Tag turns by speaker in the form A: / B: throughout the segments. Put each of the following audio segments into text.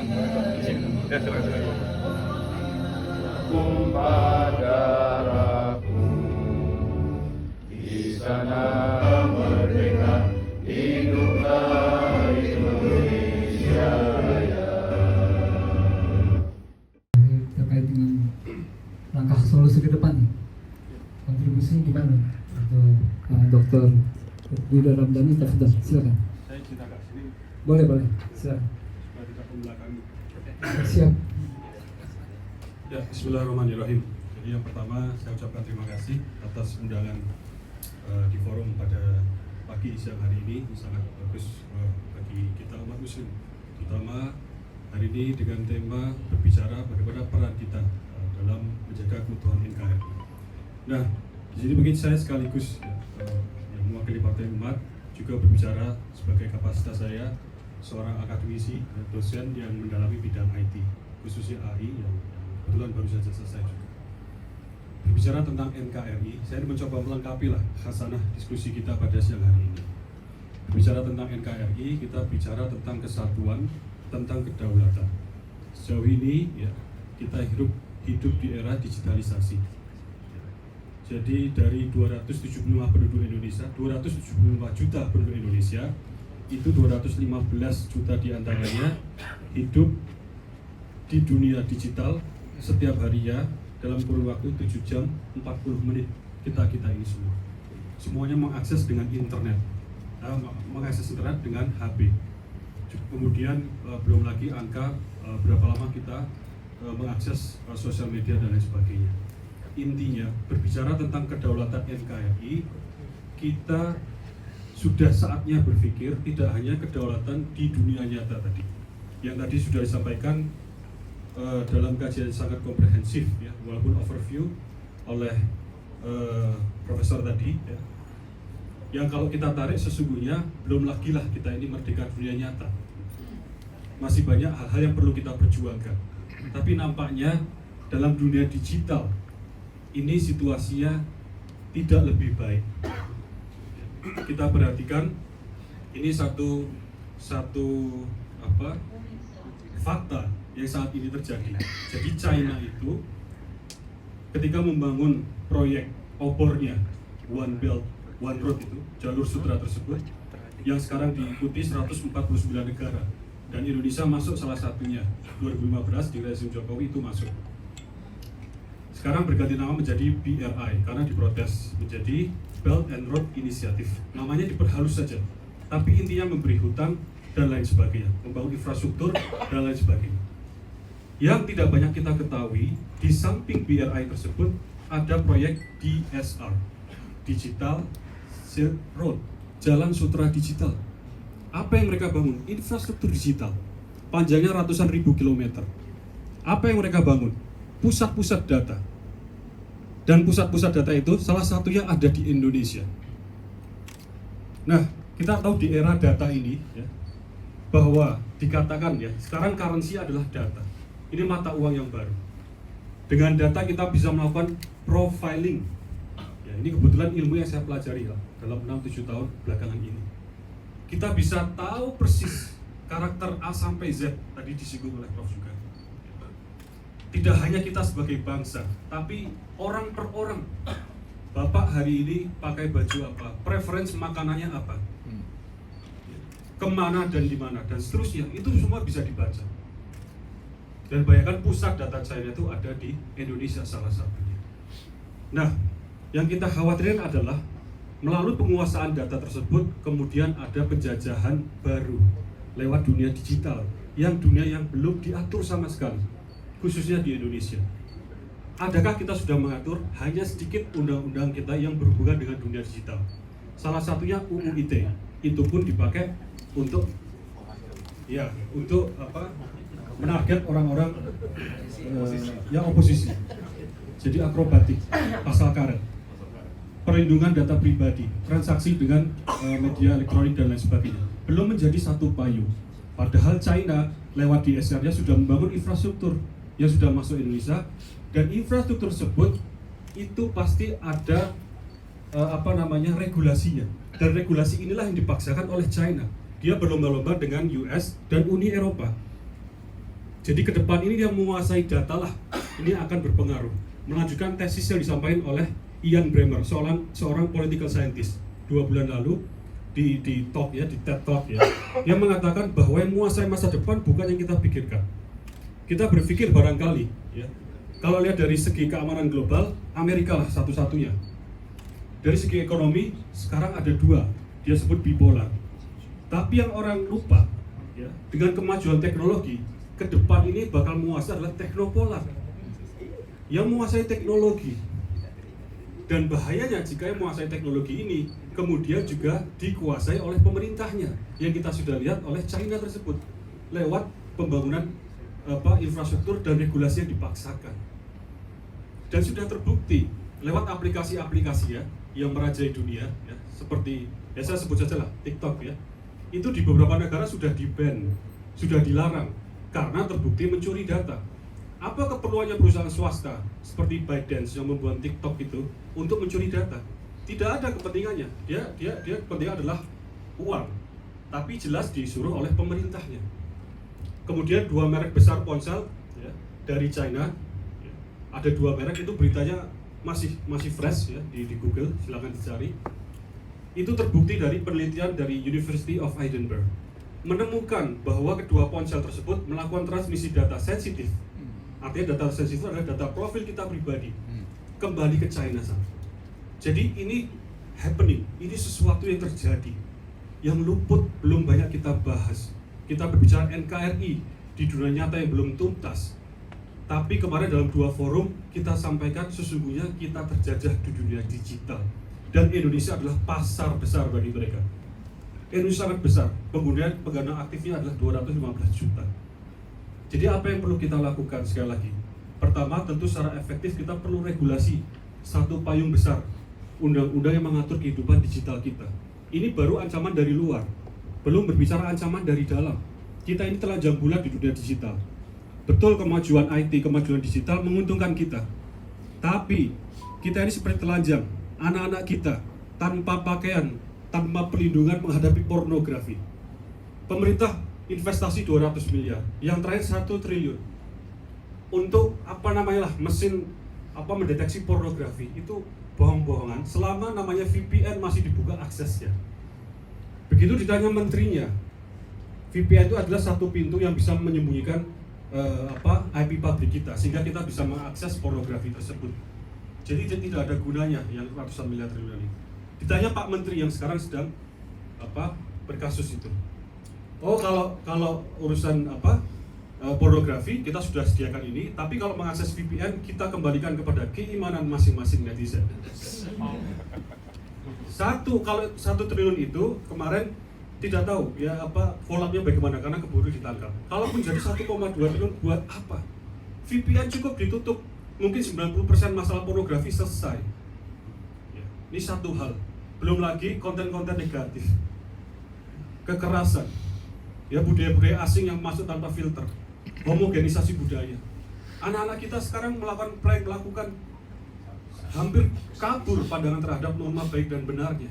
A: silakan. Ya silakan.
B: Kumpadaraku di sana merdeka, hiduplah Indonesia Raya.
C: Terkait dengan langkah solusi ke depan, kontribusi gimana untuk Dokter Wida Ramdhani Tafdhol, silakan.
D: Saya cinta agak sini.
C: Boleh, silakan.
D: Supaya tidak membelakangi.
C: Siap.
D: Ya, bismillahirrahmanirrahim. Jadi yang pertama saya ucapkan terima kasih atas undangan di forum pada pagi siang hari ini. Sangat bagus bagi kita umat muslim, terutama hari ini dengan tema berbicara bagaimana peran kita dalam menjaga keutuhan NKRI. Nah, di sini mungkin saya sekaligus yang mewakili Partai Umat juga berbicara sebagai kapasitas saya seorang akademisi, dosen yang mendalami bidang IT, khususnya AI yang kebetulan baru saja selesai juga. Berbicara tentang NKRI, saya mencoba melengkapi lah khasanah diskusi kita pada siang hari ini. Berbicara tentang NKRI, kita bicara tentang kesatuan, tentang kedaulatan. Sejauh ini ya, kita hidup di era digitalisasi. Jadi dari 275 penduduk Indonesia, 275 juta penduduk Indonesia, itu 215 juta diantaranya hidup di dunia digital setiap harinya dalam kurun waktu 7 jam 40 menit. Kita ini semua semuanya mengakses dengan internet, mengakses internet dengan HP. Kemudian belum lagi angka berapa lama kita mengakses sosial media dan lain sebagainya. Intinya berbicara tentang kedaulatan NKRI, kita sudah saatnya berpikir tidak hanya kedaulatan di dunia nyata tadi yang tadi sudah disampaikan dalam kajian sangat komprehensif ya, walaupun overview oleh profesor tadi ya, yang kalau kita tarik sesungguhnya belum lagi lah kita ini merdeka dunia nyata, masih banyak hal-hal yang perlu kita perjuangkan. Tapi nampaknya dalam dunia digital ini situasinya tidak lebih baik. Kita perhatikan ini satu fakta yang saat ini terjadi. Jadi China itu ketika membangun proyek obornya One Belt One Road itu, jalur sutra tersebut yang sekarang diikuti 149 negara dan Indonesia masuk salah satunya. 2015 di rezim Jokowi itu masuk. Sekarang berganti nama menjadi BRI karena diprotes menjadi Belt and Road Initiative. Namanya diperhalus saja, tapi intinya memberi hutang dan lain sebagainya, membangun infrastruktur dan lain sebagainya. Yang tidak banyak kita ketahui, di samping BRI tersebut ada proyek DSR, Digital Silk Road, Jalan Sutra Digital. Apa yang mereka bangun? Infrastruktur digital, panjangnya ratusan ribu kilometer. Apa yang mereka bangun? Pusat-pusat data. Dan pusat-pusat data itu salah satunya ada di Indonesia. Nah, kita tahu di era data ini, ya, bahwa dikatakan ya, sekarang currency adalah data. Ini mata uang yang baru. Dengan data kita bisa melakukan profiling. Ya, ini kebetulan ilmu yang saya pelajari lah, dalam 6-7 tahun belakangan ini. Kita bisa tahu persis karakter A sampai Z, tadi disinggung oleh Prof juga. Tidak hanya kita sebagai bangsa, tapi orang per orang. Bapak hari ini pakai baju apa, preferensi makanannya apa, kemana dan di mana, dan seterusnya. Itu semua bisa dibaca. Dan bayangkan pusat data China itu ada di Indonesia salah satunya. Nah, yang kita khawatirkan adalah melalui penguasaan data tersebut kemudian ada penjajahan baru lewat dunia digital, yang dunia yang belum diatur sama sekali, khususnya di Indonesia. Adakah kita sudah mengatur? Hanya sedikit undang-undang kita yang berhubungan dengan dunia digital. Salah satunya UU ITE, itu pun dipakai untuk menarget orang-orang yang oposisi. Jadi akrobatik, pasal karet, perlindungan data pribadi, transaksi dengan media elektronik dan lain sebagainya, belum menjadi satu payung. Padahal China lewat DSR-nya sudah membangun infrastruktur yang sudah masuk Indonesia, dan infrastruktur tersebut itu pasti ada regulasinya, dan regulasi inilah yang dipaksakan oleh China. Dia berlomba-lomba dengan US dan Uni Eropa. Jadi ke depan ini yang menguasai data lah, ini akan berpengaruh. Melanjutkan tesis yang disampaikan oleh Ian Bremmer, seorang political scientist 2 bulan lalu di talk ya, di TED Talk ya, yang mengatakan bahwa yang menguasai masa depan bukan yang kita pikirkan. Kita berpikir barangkali ya, kalau lihat dari segi keamanan global, Amerika lah satu-satunya. Dari segi ekonomi, sekarang ada 2, dia sebut bipolar. Tapi yang orang lupa ya, dengan kemajuan teknologi, ke depan ini bakal menguasai adalah teknopolar. Yang menguasai teknologi. Dan bahayanya jika yang menguasai teknologi ini kemudian juga dikuasai oleh pemerintahnya, yang kita sudah lihat oleh China tersebut lewat pembangunan infrastruktur dan regulasi yang dipaksakan. Dan sudah terbukti lewat aplikasi-aplikasi ya yang merajai dunia ya, seperti ya saya sebut saja lah TikTok ya. Itu di beberapa negara sudah di-ban, sudah dilarang karena terbukti mencuri data. Apa keperluannya perusahaan swasta seperti ByteDance yang membuat TikTok itu untuk mencuri data? Tidak ada kepentingannya. Dia kepentingan adalah uang, tapi jelas disuruh oleh pemerintahnya. Kemudian 2 merek besar ponsel ya, dari China, ya, ada 2 merek itu beritanya masih fresh ya di Google, silakan dicari. Itu terbukti dari penelitian dari University of Edinburgh, menemukan bahwa kedua ponsel tersebut melakukan transmisi data sensitif. Artinya data sensitif adalah data profil kita pribadi kembali ke China sana. Jadi ini happening, ini sesuatu yang terjadi yang luput belum banyak kita bahas. Kita berbicara NKRI di dunia nyata yang belum tuntas. Tapi kemarin dalam 2 forum kita sampaikan sesungguhnya kita terjajah di dunia digital dan Indonesia adalah pasar besar bagi mereka. Indonesia sangat besar, kemudian pengguna aktifnya adalah 215 juta. Jadi apa yang perlu kita lakukan sekali lagi? Pertama, tentu secara efektif kita perlu regulasi satu payung besar, undang-undang yang mengatur kehidupan digital kita. Ini baru ancaman dari luar, belum berbicara ancaman dari dalam. Kita ini telanjang bulat di dunia digital. Betul kemajuan IT, kemajuan digital menguntungkan kita. Tapi kita ini seperti telanjang, anak-anak kita tanpa pakaian, tanpa perlindungan menghadapi pornografi. Pemerintah investasi 200 miliar, yang terakhir 1 triliun untuk mesin mendeteksi pornografi. Itu bohong-bohongan selama namanya VPN masih dibuka aksesnya. Begitu ditanya menterinya, VPN itu adalah satu pintu yang bisa menyembunyikan IP pabrik kita sehingga kita bisa mengakses pornografi tersebut. Jadi tidak ada gunanya yang ratusan miliar triliun ini. Ditanya Pak Menteri yang sekarang sedang berkasus itu. Oh kalau urusan pornografi kita sudah sediakan ini, tapi kalau mengakses VPN kita kembalikan kepada keimanan masing-masing netizen. Kalau 1 triliun itu kemarin tidak tahu ya follow-up-nya bagaimana karena keburu ditangkap. Kalaupun jadi 1,2 triliun buat apa? VPN cukup ditutup, mungkin 90% masalah pornografi selesai. Ya, ini satu hal. Belum lagi konten-konten negatif, kekerasan, ya budaya-budaya asing yang masuk tanpa filter, homogenisasi budaya. Anak-anak kita sekarang melakukan hampir kabur pandangan terhadap norma baik dan benarnya.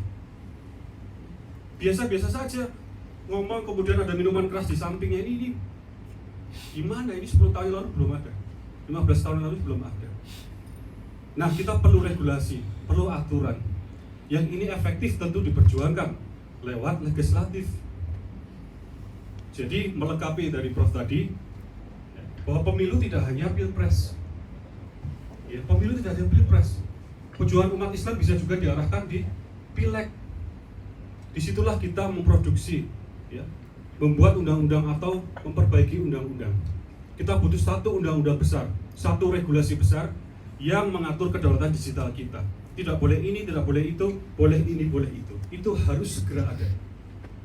D: Biasa-biasa saja ngomong, kemudian ada minuman keras di sampingnya. Ini gimana? Ini 10 tahun lalu belum ada, 15 tahun lalu belum ada. Nah, kita perlu regulasi, perlu aturan. Yang ini efektif tentu diperjuangkan lewat legislatif. Jadi melengkapi dari Prof tadi, bahwa pemilu tidak hanya pilpres. Ya, pemilu tidak hanya pilpres. Perjuangan umat Islam bisa juga diarahkan di pileg. Disitulah kita memproduksi, ya, membuat undang-undang atau memperbaiki undang-undang. Kita butuh satu undang-undang besar, satu regulasi besar yang mengatur kedaulatan digital kita. Tidak boleh ini, tidak boleh itu, boleh ini, boleh itu. Itu harus segera ada.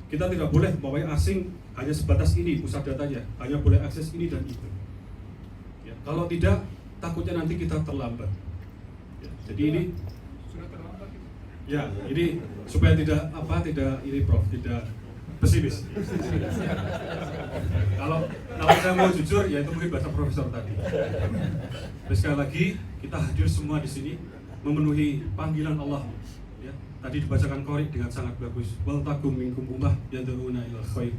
D: Kita tidak boleh bahwa asing hanya sebatas ini pusat datanya, hanya boleh akses ini dan itu. Ya, kalau tidak, takutnya nanti kita terlambat. Ya, jadi ini sudah terlambat. Ya, ini supaya tidak ini Prof, tidak pesimis. Kalau saya mau jujur, ya itu mungkin bahasa profesor tadi. Terus sekali lagi kita hadir semua di sini memenuhi panggilan Allah. Ya, tadi dibacakan Qorik dengan sangat bagus. Wal takum minkum ummah yad'una ilal khair.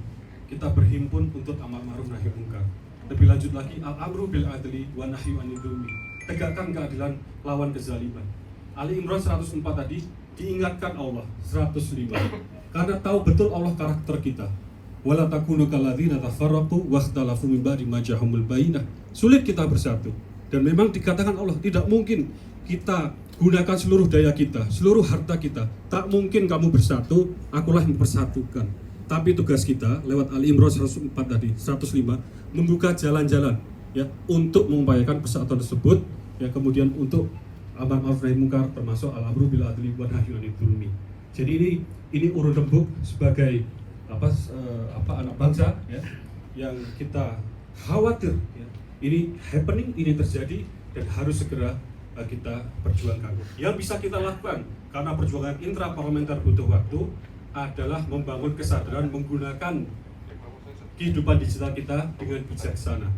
D: Kita berhimpun untuk amar ma'ruf nahi munkar. Lebih lanjut lagi, al-amru bil adli wa nahyu anil dzulmi. Tegakkan keadilan, lawan kezaliman. Ali Imran 104 tadi diingatkan Allah 105. Karena tahu betul Allah karakter kita. Wala takunu kalladzina tafarraqu wakhtalafu min ba'di ma ja'ahumul bayyinah. Sulit kita bersatu. Dan memang dikatakan Allah tidak mungkin kita gunakan seluruh daya kita, seluruh harta kita. Tak mungkin kamu bersatu, akulah yang mempersatukan. Tapi tugas kita lewat Ali Imran 104 tadi, 105, membuka jalan-jalan ya untuk mengupayakan persatuan tersebut, ya kemudian untuk amar ma'ruf nahi munkar, termasuk al-amru bil adli wa nahyu anil dzulmi. Jadi ini urun rembuk sebagai anak bangsa ya, yang kita khawatir ya, ini happening, ini terjadi dan harus segera kita perjuangkan. Yang bisa kita lakukan karena perjuangan intraparlementer butuh waktu adalah membangun kesadaran menggunakan kehidupan digital kita dengan bijaksana.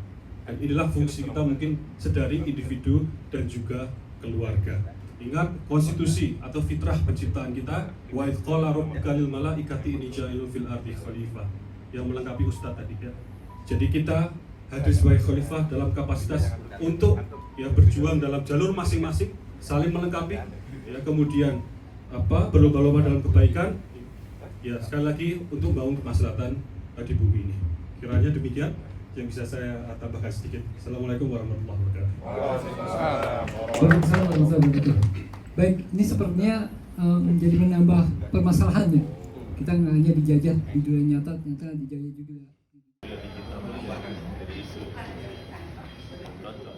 D: Dan inilah fungsi kita mungkin sedari individu dan juga keluarga. Ingat konstitusi atau fitrah penciptaan kita, wa idz qala rabbuka lil malaikati inni ja'ilun fil ardi khalifah, yang melengkapi Ustadz tadi ya. Jadi kita hadir sebagai khalifah dalam kapasitas untuk ya berjuang dalam jalur masing-masing, saling melengkapi ya, kemudian berlomba-lomba dalam kebaikan. Ya, sekali lagi untuk membangun kemaslahatan di bumi ini. Kiranya demikian yang bisa saya tambahkan sedikit. Assalamualaikum warahmatullahi wabarakatuh.
C: Waalaikumsalam warahmatullahi wabarakatuh. Baik, ini sepertinya menjadi menambah permasalahannya. Kita nggak hanya dijajah di dunia nyata, ternyata dijajah juga.
A: Digital merupakan dari isu contoh